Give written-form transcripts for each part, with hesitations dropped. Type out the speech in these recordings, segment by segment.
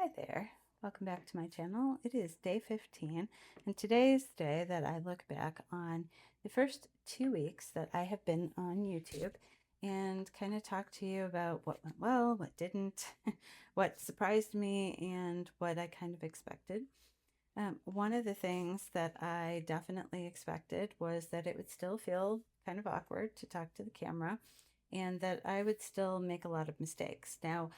Hi there, welcome back to my channel. It is day 15 and today is the day that I look back on the first 2 weeks that I have been on YouTube and kind of talk to you about what went well, what didn't, what surprised me, and what I kind of expected. One of the things that I definitely expected was that it would still feel kind of awkward to talk to the camera and that I would still make a lot of mistakes. Now,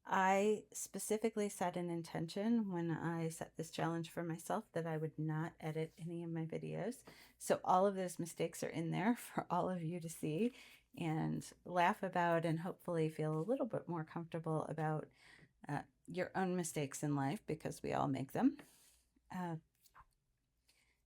I specifically set an intention when I set this challenge for myself that I would not edit any of my videos. So all of those mistakes are in there for all of you to see and laugh about and hopefully feel a little bit more comfortable about your own mistakes in life because we all make them. Uh,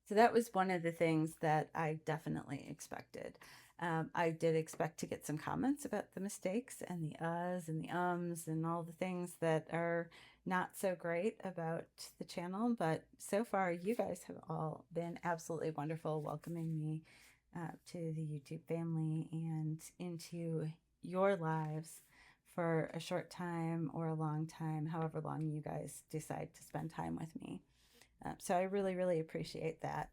so that was one of the things that I definitely expected. I did expect to get some comments about the mistakes and the uhs and the ums and all the things that are not so great about the channel, but so far you guys have all been absolutely wonderful welcoming me to the YouTube family and into your lives for a short time or a long time, however long you guys decide to spend time with me. So I really, really appreciate that.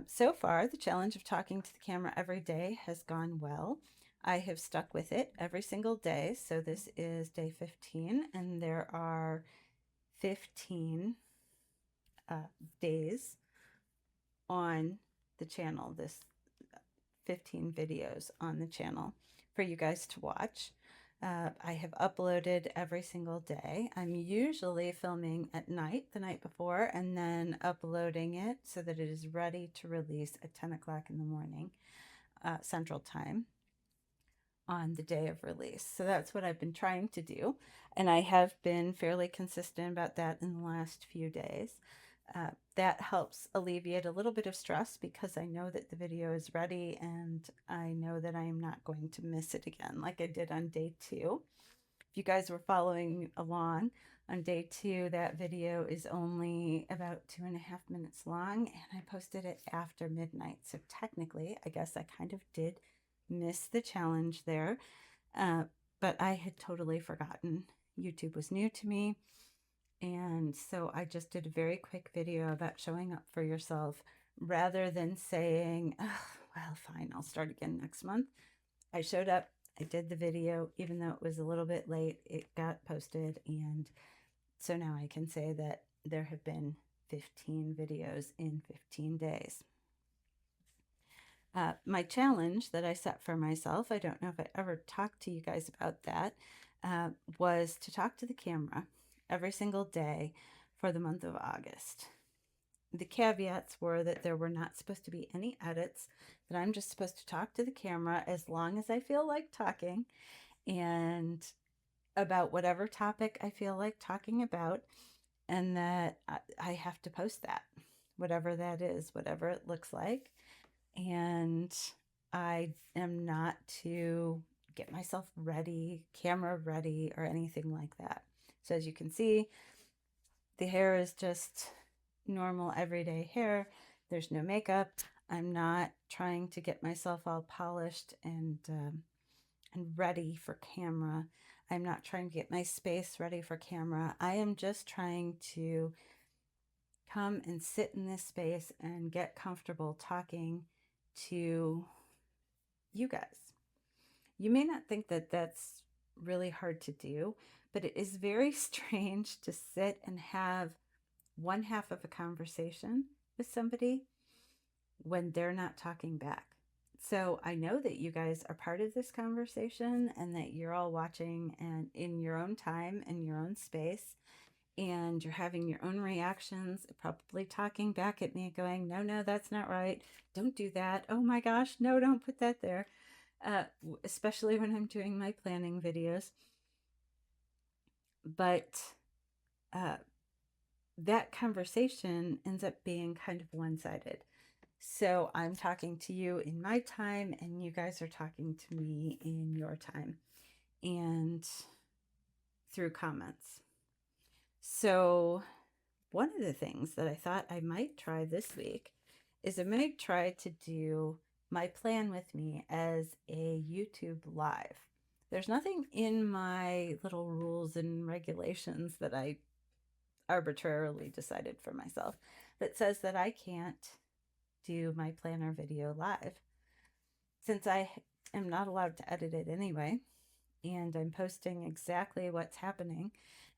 So far, the challenge of talking to the camera every day has gone well. I have stuck with it every single day. So this is day 15, and there are 15 days on the channel, this 15 videos on the channel for you guys to watch. I have uploaded every single day. I'm usually filming at night, the night before, and then uploading it so that it is ready to release at 10 o'clock in the morning, Central Time, on the day of release. So that's what I've been trying to do, and I have been fairly consistent about that in the last few days. That helps alleviate a little bit of stress because I know that the video is ready and I know that I am not going to miss it again like I did on day 2. If you guys were following along on day 2, that video is only about 2.5 minutes long and I posted it after midnight. So technically, I guess I kind of did miss the challenge there, but I had totally forgotten. YouTube was new to me. And so I just did a very quick video about showing up for yourself rather than saying, oh, well, fine, I'll start again next month. I showed up, I did the video, even though it was a little bit late, it got posted. And so now I can say that there have been 15 videos in 15 days. My challenge that I set for myself, I don't know if I ever talked to you guys about that, was to talk to the camera every single day for the month of August. The caveats were that there were not supposed to be any edits, that I'm just supposed to talk to the camera as long as I feel like talking and about whatever topic I feel like talking about, and that I have to post that, whatever that is, whatever it looks like. And I am not to get myself ready, camera ready, or anything like that. So as you can see, the hair is just normal everyday hair. There's no makeup. I'm not trying to get myself all polished and ready for camera. I'm not trying to get my space ready for camera. I am just trying to come and sit in this space and get comfortable talking to you guys. You may not think that that's really hard to do, but it is very strange to sit and have one half of a conversation with somebody when they're not talking back. So I know that you guys are part of this conversation and that you're all watching and in your own time and your own space, and you're having your own reactions, probably talking back at me going, no, that's not right. Don't do that. Oh my gosh, no, don't put that there. Especially when I'm doing my planning videos. But that conversation ends up being kind of one-sided. So I'm talking to you in my time and you guys are talking to me in your time and through comments. So one of the things that I thought I might try this week is I might try to do my plan with me as a YouTube live. There's nothing in my little rules and regulations that I arbitrarily decided for myself that says that I can't do my planner video live. Since I am not allowed to edit it anyway, and I'm posting exactly what's happening,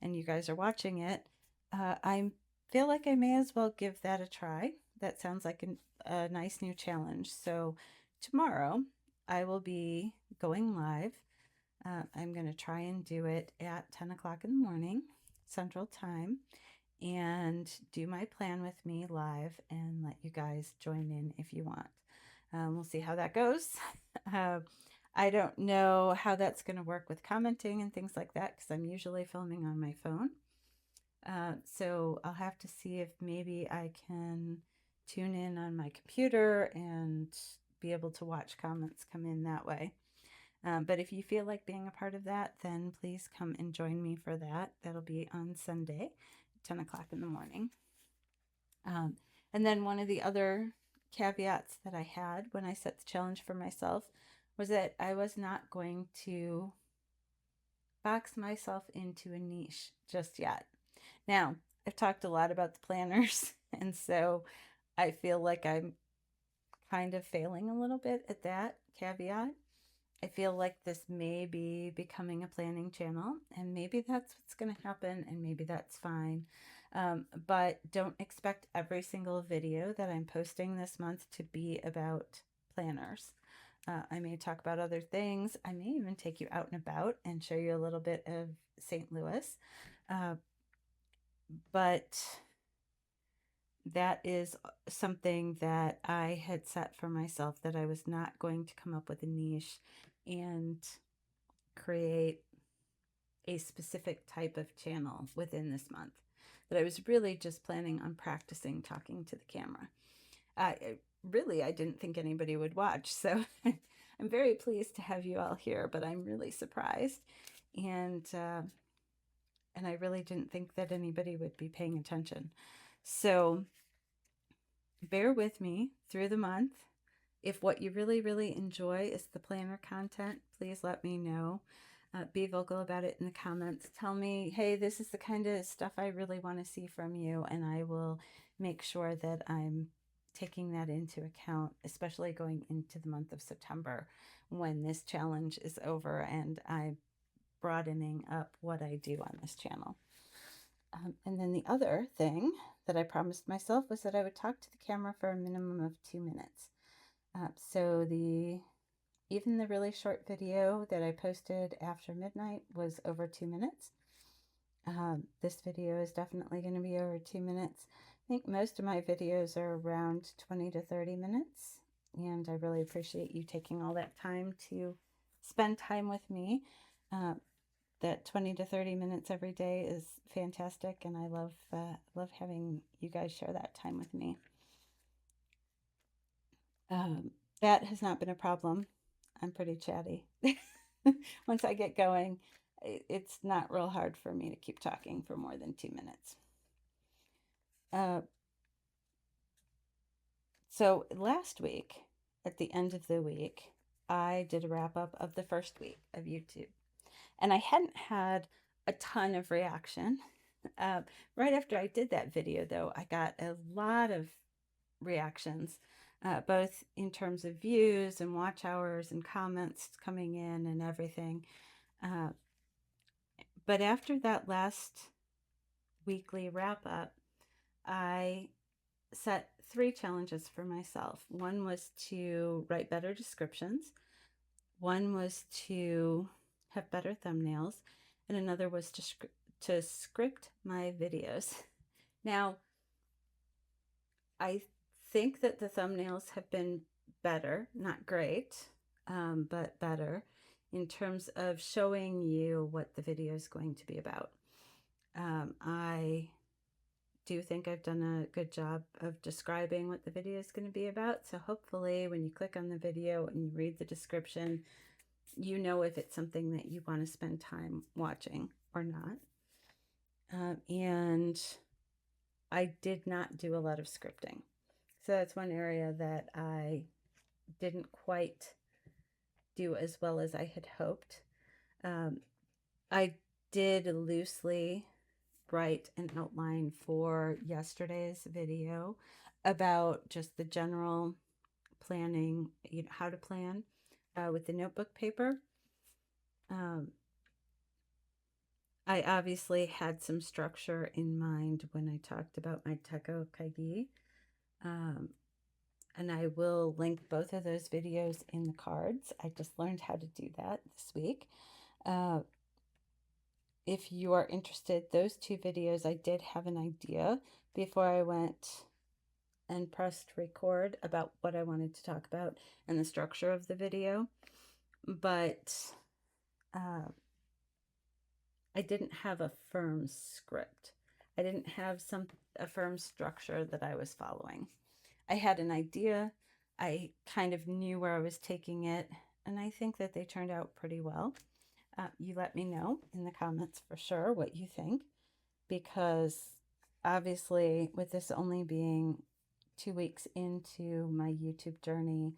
and you guys are watching it, I feel like I may as well give that a try. That sounds like a nice new challenge. So tomorrow I will be going live. I'm going to try and do it at 10 o'clock in the morning, Central Time, and do my plan with me live and let you guys join in if you want. We'll see how that goes. I don't know how that's going to work with commenting and things like that because I'm usually filming on my phone. So I'll have to see if maybe I can tune in on my computer and be able to watch comments come in that way. But if you feel like being a part of that, then please come and join me for that. That'll be on Sunday, 10 o'clock in the morning. And then one of the other caveats that I had when I set the challenge for myself was that I was not going to box myself into a niche just yet. Now, I've talked a lot about the planners, and so I feel like I'm kind of failing a little bit at that caveat. I feel like this may be becoming a planning channel, and maybe that's what's going to happen, and maybe that's fine. But don't expect every single video that I'm posting this month to be about planners. I may talk about other things. I may even take you out and about and show you a little bit of St. Louis. But that is something that I had set for myself, that I was not going to come up with a niche and create a specific type of channel within this month. That I was really just planning on practicing talking to the camera. I didn't think anybody would watch, so I'm very pleased to have you all here, but I'm really surprised, and I really didn't think that anybody would be paying attention. So bear with me through the month. If what you really, really enjoy is the planner content, please let me know. Be vocal about it in the comments. Tell me, hey, this is the kind of stuff I really want to see from you, and I will make sure that I'm taking that into account, especially going into the month of September when this challenge is over and I'm broadening up what I do on this channel. And then the other thing that I promised myself was that I would talk to the camera for a minimum of 2 minutes. So even the really short video that I posted after midnight was over 2 minutes. This video is definitely going to be over 2 minutes. I think most of my videos are around 20 to 30 minutes, and I really appreciate you taking all that time to spend time with me. That 20 to 30 minutes every day is fantastic, and I love having you guys share that time with me. That has not been a problem. I'm pretty chatty. Once I get going, it's not real hard for me to keep talking for more than 2 minutes. So last week, at the end of the week, I did a wrap up of the first week of YouTube. And I hadn't had a ton of reaction. Right after I did that video, though, I got a lot of reactions, both in terms of views and watch hours and comments coming in and everything. But after that last weekly wrap up, I set 3 challenges for myself. One was to write better descriptions. One was to have better thumbnails, and another was to script my videos. Now, I think that the thumbnails have been better, not great, but better in terms of showing you what the video is going to be about. I do think I've done a good job of describing what the video is going to be about. So hopefully when you click on the video and you read the description, you know if it's something that you want to spend time watching or not. And I did not do a lot of scripting. So that's one area that I didn't quite do as well as I had hoped. I did loosely write an outline for yesterday's video about just the general planning, how to plan with the notebook paper. I obviously had some structure in mind when I talked about my Teko Kaigi. And I will link both of those videos in the cards. I just learned how to do that this week. If you are interested, those two videos, I did have an idea before I went and pressed record about what I wanted to talk about and the structure of the video. But I didn't have a firm script. I didn't have a firm structure that I was following. I had an idea. I kind of knew where I was taking it, and I think that they turned out pretty well. You let me know in the comments for sure what you think, because obviously with this only being 2 weeks into my YouTube journey,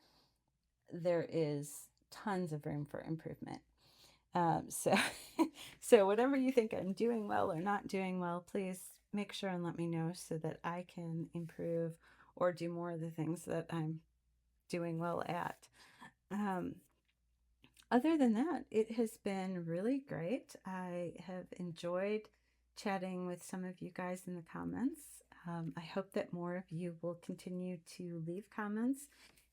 there is tons of room for improvement. So, so whatever you think I'm doing well or not doing well, please make sure and let me know so that I can improve or do more of the things that I'm doing well at. Other than that, it has been really great. I have enjoyed chatting with some of you guys in the comments. I hope that more of you will continue to leave comments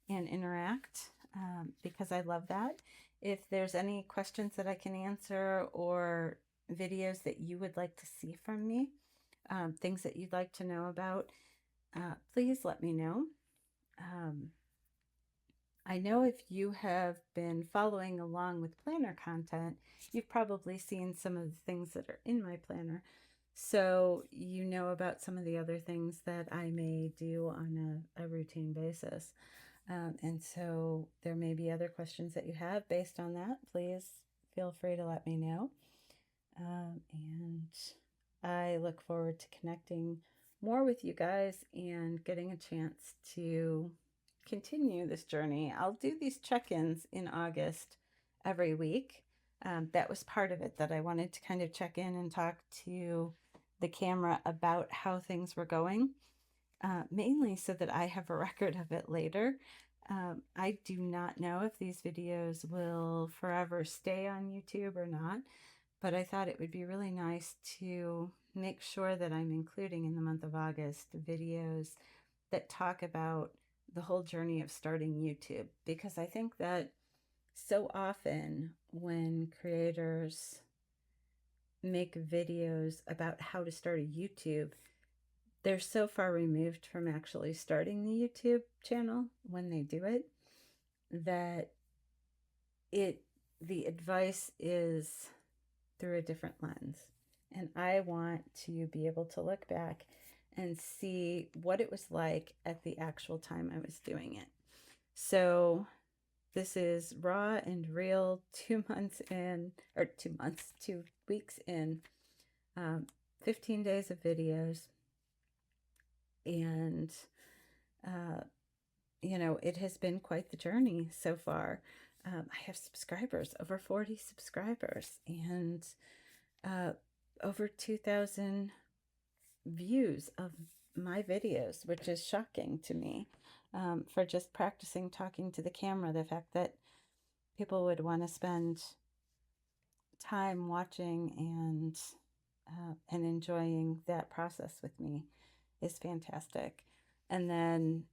and interact because I love that. If there's any questions that I can answer or videos that you would like to see from me, things that you'd like to know about, please let me know. I know if you have been following along with planner content, you've probably seen some of the things that are in my planner. So you know about some of the other things that I may do on a routine basis. And so there may be other questions that you have based on that. Please feel free to let me know. And I look forward to connecting more with you guys and getting a chance to continue this journey. I'll do these check-ins in August every week. That was part of it, that I wanted to kind of check in and talk to the camera about how things were going, mainly so that I have a record of it later. I do not know if these videos will forever stay on YouTube or not, but I thought it would be really nice to make sure that I'm including in the month of August videos that talk about the whole journey of starting YouTube, because I think that so often when creators make videos about how to start a YouTube, they're so far removed from actually starting the YouTube channel when they do it that the advice is through a different lens. And I want to be able to look back and see what it was like at the actual time I was doing it. So this is raw and real 2 months in, or 2 months, 2 weeks in, 15 days of videos. And, you know, it has been quite the journey so far. I have subscribers, over 40 subscribers, and over 2,000 views of my videos, which is shocking to me for just practicing talking to the camera. The fact that people would want to spend time watching and enjoying that process with me is fantastic. And then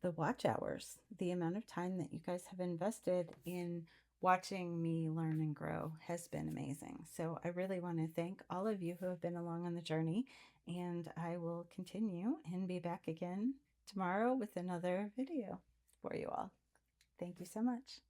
the watch hours, the amount of time that you guys have invested in watching me learn and grow has been amazing. So I really want to thank all of you who have been along on the journey, and I will continue and be back again tomorrow with another video for you all. Thank you so much.